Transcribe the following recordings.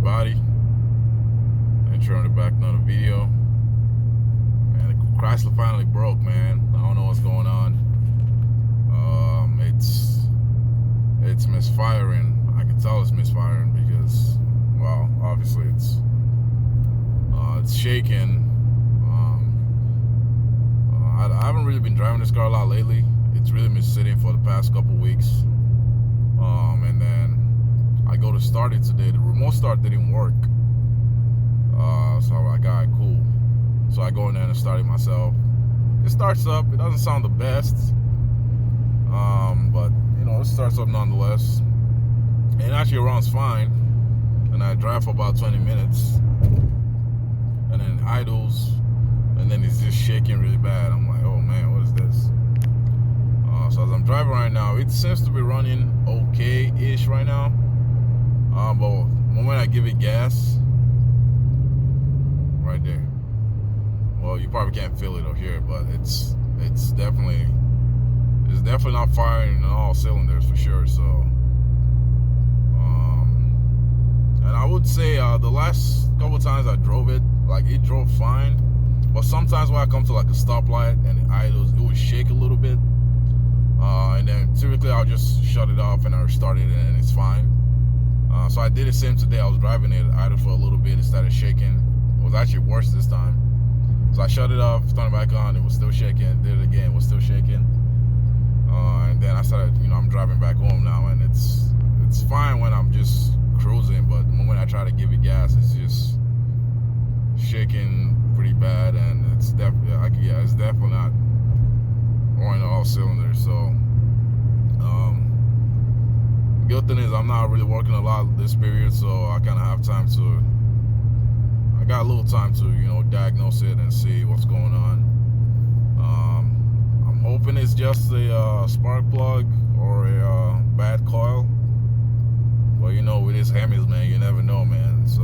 everybody. And trying to back another video. Man, the Chrysler finally broke, man. I don't know what's going on. It's misfiring. I can tell it's misfiring because, well, obviously it's shaking. I haven't really been driving this car a lot lately. It's really been sitting for the past couple weeks. And then I go to start it today. The remote start didn't work. So I'm like, all right, cool. So I go in there and start it myself. It starts up. It doesn't sound the best. But, you know, it starts up nonetheless. And it actually runs fine. And I drive for about 20 minutes. And then it idles. And then it's just shaking really bad. I'm like, oh man, what is this? So as I'm driving right now, it seems to be running okay-ish right now. But the moment I give it gas, right there. Well, you probably can't feel it over here, but it's definitely not firing on all cylinders for sure. So, and I would say the last couple times I drove it, like it drove fine. But sometimes when I come to like a stoplight and it idles, it would shake a little bit. And then typically I'll just shut it off and I restart it and it's fine. So I did the same today. I was driving it, idle for a little bit, it started shaking. It was actually worse this time. So I shut it off, turned it back on, it was still shaking. Did it again, it was still shaking. And then I started, you know, I'm driving back home now, and it's fine when I'm just cruising, but the moment I try to give it gas, it's just shaking pretty bad, and it's definitely not running all cylinders. So the good thing is I'm not really working a lot this period, so I kind of have time to. I got a little time to, you know, diagnose it and see what's going on. I'm hoping it's just a spark plug or a bad coil. But you know, with these Hemis, man, you never know, man. So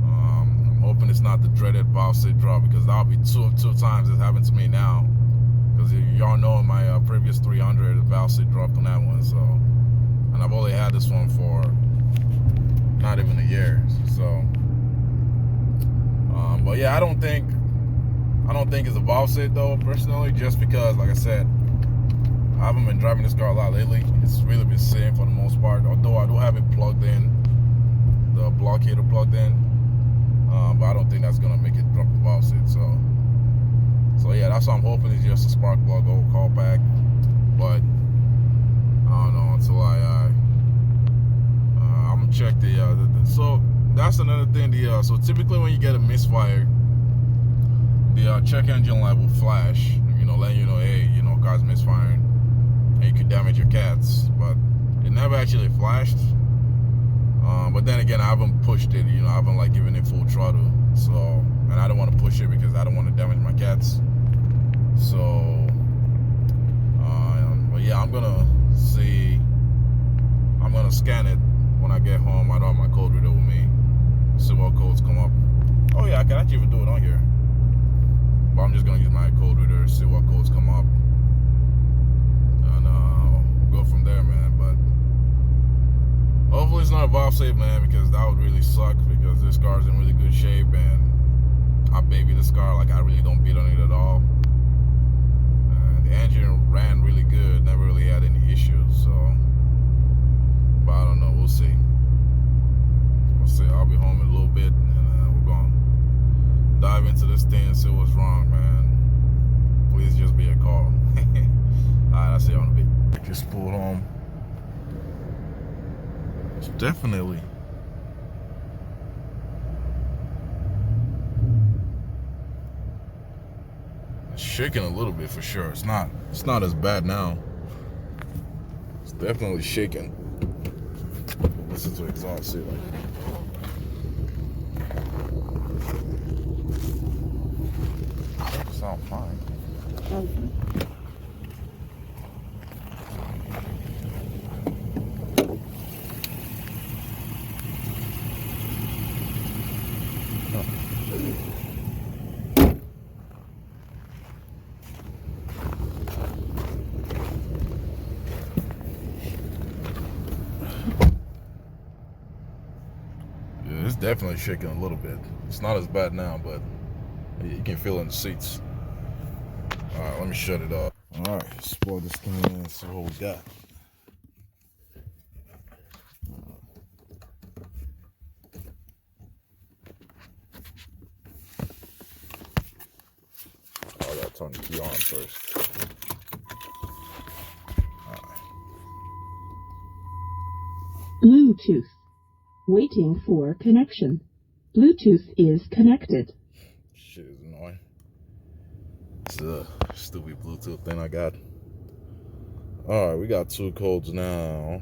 I'm hoping it's not the dreaded valve state drop, because that'll be two times it's happened to me now. Because y'all know in my previous 300, the valve state dropped on that one. So, and I've only had this one for not even a year. So. But yeah, I don't think it's a valve set though, personally, just because, like I said, I haven't been driving this car a lot lately. It's really been sitting for the most part, although I do have it plugged in, the block heater plugged in, but I don't think that's gonna make it drop the valve set. So yeah, that's what I'm hoping. It's just a spark plug or call back, but I don't know until I'm gonna check so. That's another thing. So typically when you get a misfire, the check engine light will flash, you know, letting you know, hey, you know, car's misfiring, and you could damage your cats. But it never actually flashed. But then again, I haven't pushed it, you know, I haven't like given it full throttle. So, and I don't want to push it because I don't want to damage my cats. So, but yeah, I'm gonna scan it when I get home. I don't have my code reader with me. See what codes come up. Oh yeah, I can actually even do it on here. But I'm just gonna use my code reader, see what codes come up, and go from there, man. But hopefully it's not a valve save, man, because that would really suck, because this car's in really good shape and I baby this car, like I really don't beat on it at all. The engine ran really good, never really had any issues, so, but I don't know, we'll see. I'll be home in a little bit, and we're going to dive into this thing and see what's wrong, man. Please just be a call. Alright, I'll see you on the bit. Just pulled home. It's definitely shaking a little bit for sure. It's not as bad now. It's definitely shaking. Listen to exhaust, see, like. Sound fine. Yeah, it's definitely shaking a little bit. It's not as bad now, but you can feel it in the seats. All right, let me shut it off. All right, let's plug this thing in and see what we got. Oh, I gotta turn the key on first. Bluetooth. Waiting for connection. Bluetooth is connected. Shit is annoying. It's a stupid Bluetooth thing I got. All right, we got 2 codes now.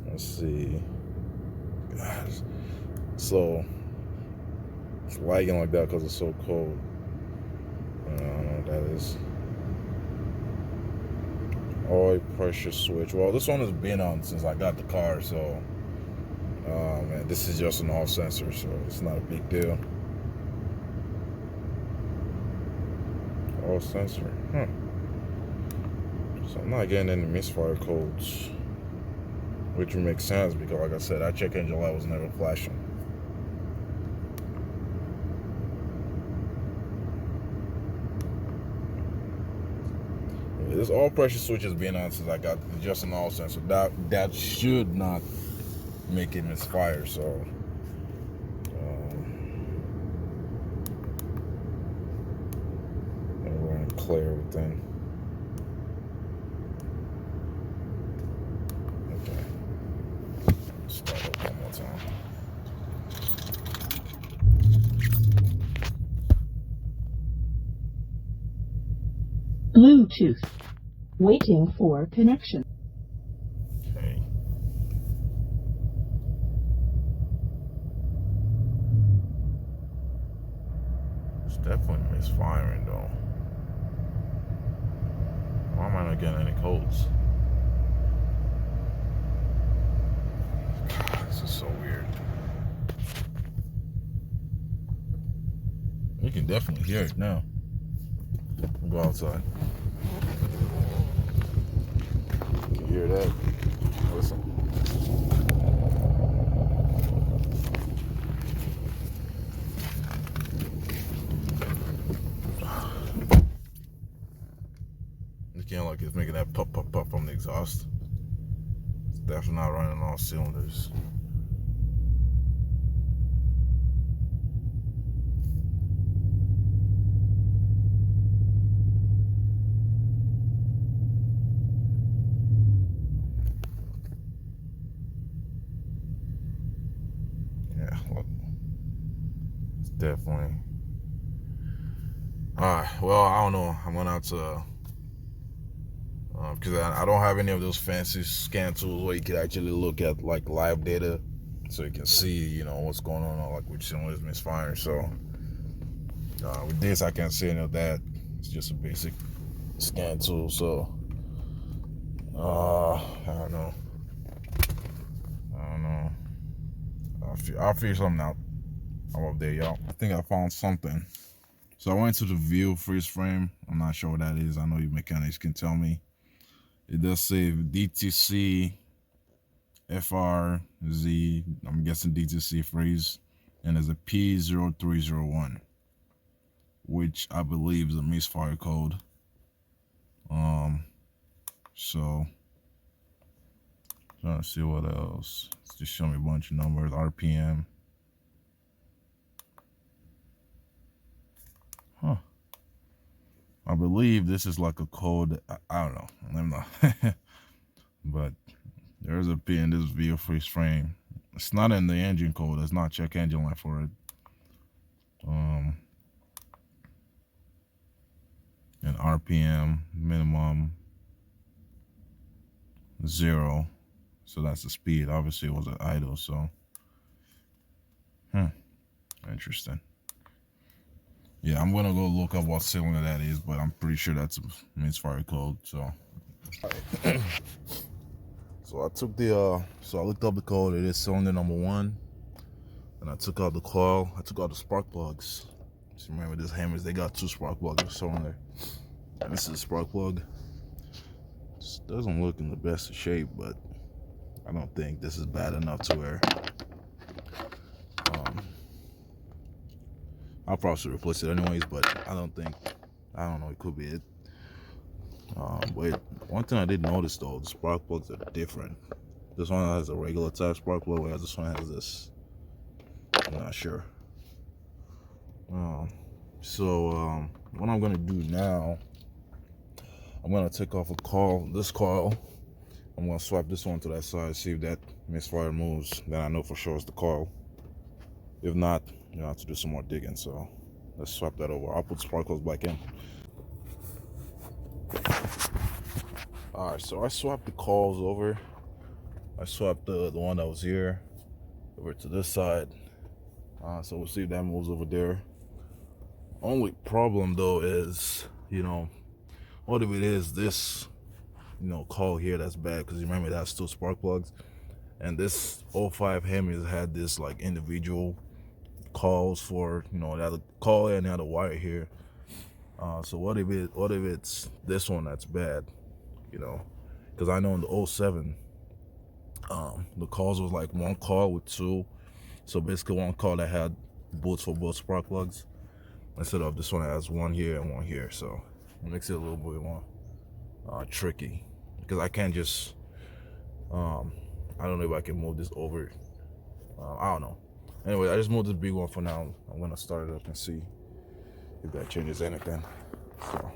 Let's see. Gosh. So it's lagging like that because it's so cold. I don't know what that is. Oil pressure switch. Well, this one has been on since I got the car, so man, this is just an off sensor, so it's not a big deal. Off sensor, So I'm not getting any misfire codes, which would make sense because, like I said, that check engine light was never flashing. This oil pressure switch has been on since I got just an oil sensor. That should not make it misfire. So I'm going to clear everything. Okay. Start up one more time. Bluetooth. Waiting for connection. Okay. It's definitely misfiring though. Why am I not getting any codes? God, this is so weird. You can definitely hear it now. I'll go outside. You can hear that. Listen. You can't, like, it's making that pop pop pop from the exhaust. It's definitely not running on all cylinders. Yeah, look. It's definitely. Alright, well, I don't know. I'm going out to. Because I don't have any of those fancy scan tools where you can actually look at like live data, so you can see, you know, what's going on, like which cylinder is misfiring. So with this, I can't see any of that. It's just a basic scan tool. So I don't know. I'll figure something out. I'm up there, y'all. I think I found something. So I went to the view freeze frame. I'm not sure what that is. I know you mechanics can tell me. It does say DTC FRZ, I'm guessing DTC freeze, and there's a P0301, which I believe is a misfire code. So trying to see what else. It's just showing me a bunch of numbers. RPM. I believe this is like a code. I don't know. I'm not. But there's a P in this view freeze frame. It's not in the engine code. It's not check engine light for it. And RPM minimum 0. So that's the speed. Obviously it was at idle, so interesting. Yeah, I'm gonna go look up what cylinder that is, but I'm pretty sure that's a misfire code. So so I took the so I looked up the code. It is cylinder number 1, and I took out the coil. I took out the spark plugs. So remember, these hammers, they got 2 spark plugs in the cylinder. And this is a spark plug. This doesn't look in the best of shape, but I don't think this is bad enough to where I'll probably should replace it anyways, but I don't know, it could be it. But one thing I did notice though, the spark plugs are different. This one has a regular type spark plug, whereas this one has this. I'm not sure. So what I'm gonna do now, I'm gonna take off this coil. I'm gonna swap this one to that side, see if that misfire moves. Then I know for sure it's the coil. If not, you have to do some more digging. So let's swap that over. I'll put spark plugs back in. All right, so I swapped the coils over. I swapped the one that was here over to this side. So we'll see if that moves over there. Only problem though is, what if it is this, coil here that's bad? Because you remember that's still spark plugs, and this 05 Hemi's had this like individual coils for, the coil and the other wire here. So what if it's this one that's bad? Because I know in the 07, the coils was like one coil with two, so basically one coil that had bolts for both spark plugs, instead of this one that has one here and one here. So it makes it a little bit more tricky, because I can't just I don't know if I can move this over. I don't know. Anyway, I just moved this big one for now. I'm gonna start it up and see if that changes anything. So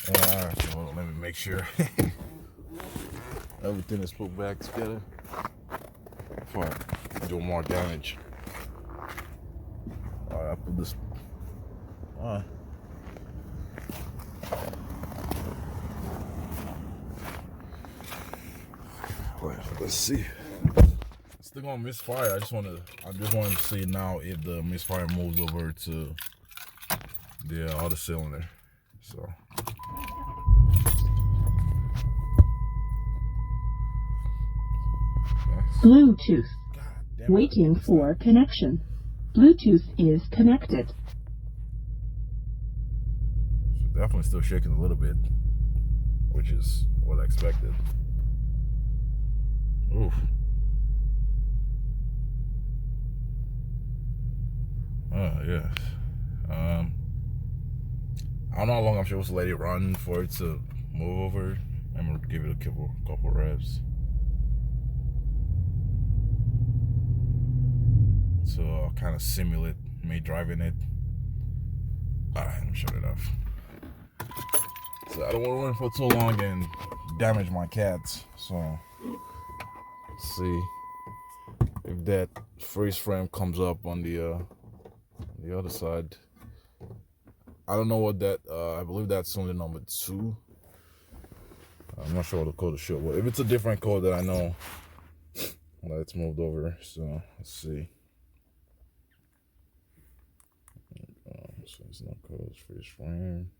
Alright, so let me make sure everything is put back together before I do more damage. Alright, I put this. Alright. Let's see. It's still gonna misfire. I just wanted to see now if the misfire moves over to the other cylinder. So Bluetooth. Waiting for connection. Bluetooth is connected. So definitely still shaking a little bit, which is what I expected. Oof. Yeah. I don't know how long I'm supposed to let it run for it to move over. I'm gonna give it a couple revs. So I'll kind of simulate me driving it. Alright, let me shut it off. So I don't want to run for too long and damage my cats. So let's see if that freeze frame comes up on the other side. I don't know what that. I believe that's cylinder number 2. I'm not sure what the code is show, but if it's a different code that I know, that it's moved over. So let's see. So it's not code, it's freeze frame.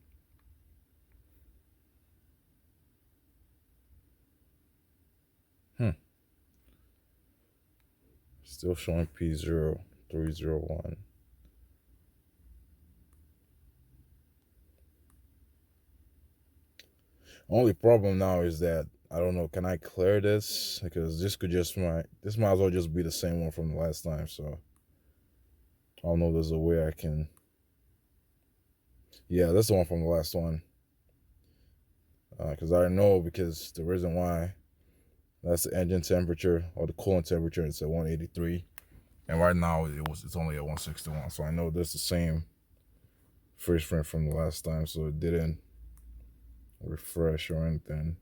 Still showing P0301. Only problem now is that I don't know, can I clear this? Because this might as well just be the same one from the last time. So I don't know if there's a way I can. Yeah, that's the one from the last one. Because I know, because the reason why, that's the engine temperature or the coolant temperature. It's at 183, and right now it's only at 161. So I know that's the same freeze frame from the last time. So it didn't refresh or anything.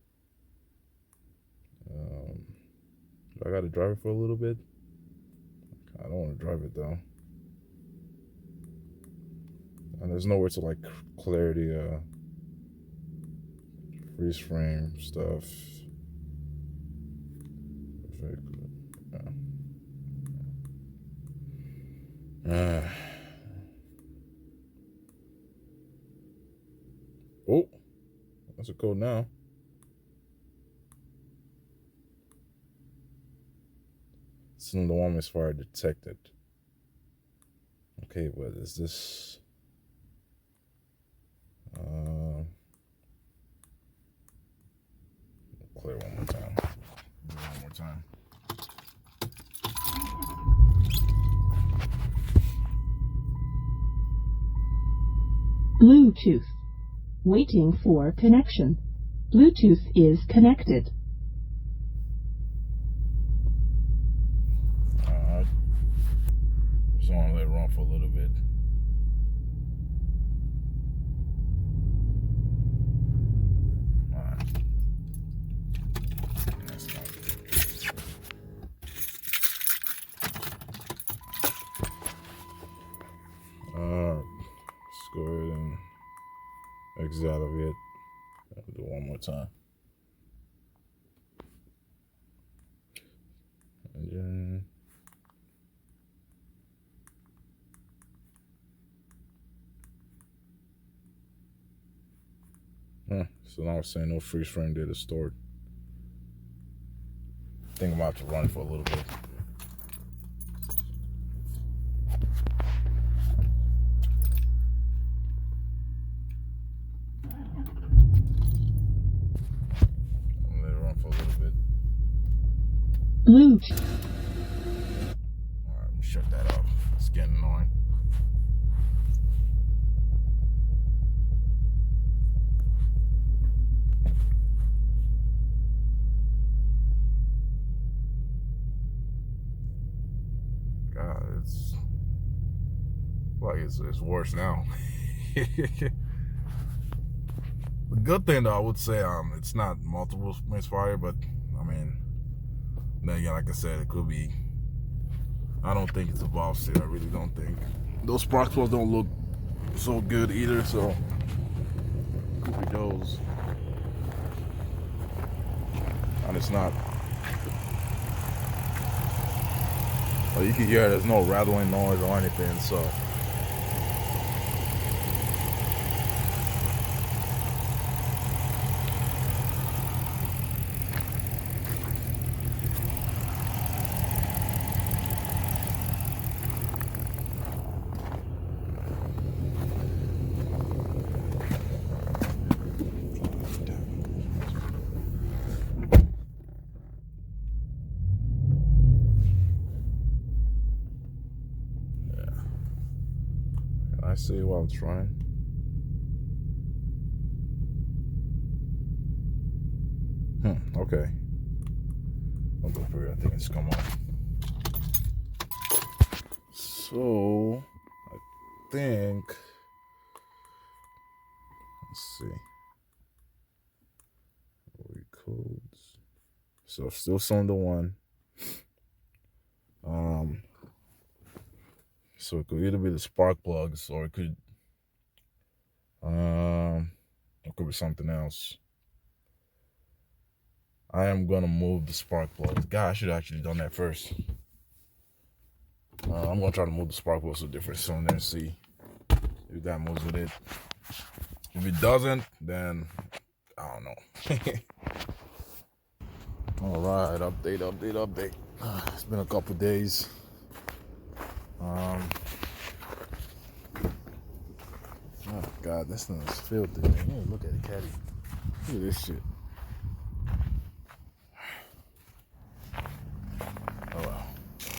I got to drive it for a little bit. I don't want to drive it though. And there's nowhere to like clear the freeze frame stuff. Oh, that's a code now. Cylinder 1 misfire detected. Okay, but is this? time. Bluetooth. Waiting for connection. Bluetooth is connected. Alright. Just want to let it run for a little bit. Alright. That's not good. Let's go ahead and exit out of it. I'll do it one more time. And then, so now it's saying no freeze frame data stored. I think I'm about to run for a little bit. Bluetooth. Alright, let me shut that off. It's getting annoying. God, it's like it's worse now. The good thing though, I would say it's not multiple misfire, but I mean, then again, like I said, it could be. I don't think it's a valve state. I really don't think. Those spark plugs don't look so good either, so could be those. And it's not. Well, you can hear there's no rattling noise or anything, so. I see while it's running. Okay. I'll go for it. I think it's come on. So, I think. Let's see. Codes. So, still cylinder one. So it could either be the spark plugs or it could be something else. I am gonna move the spark plugs. God, I should have actually done that first. I'm gonna try to move the spark plugs to a different cylinder and see if that moves with it. If it doesn't, then I don't know. All right, update. It's been a couple days. Oh God, this thing is filthy, man. Look at it, Caddy. Look at this shit.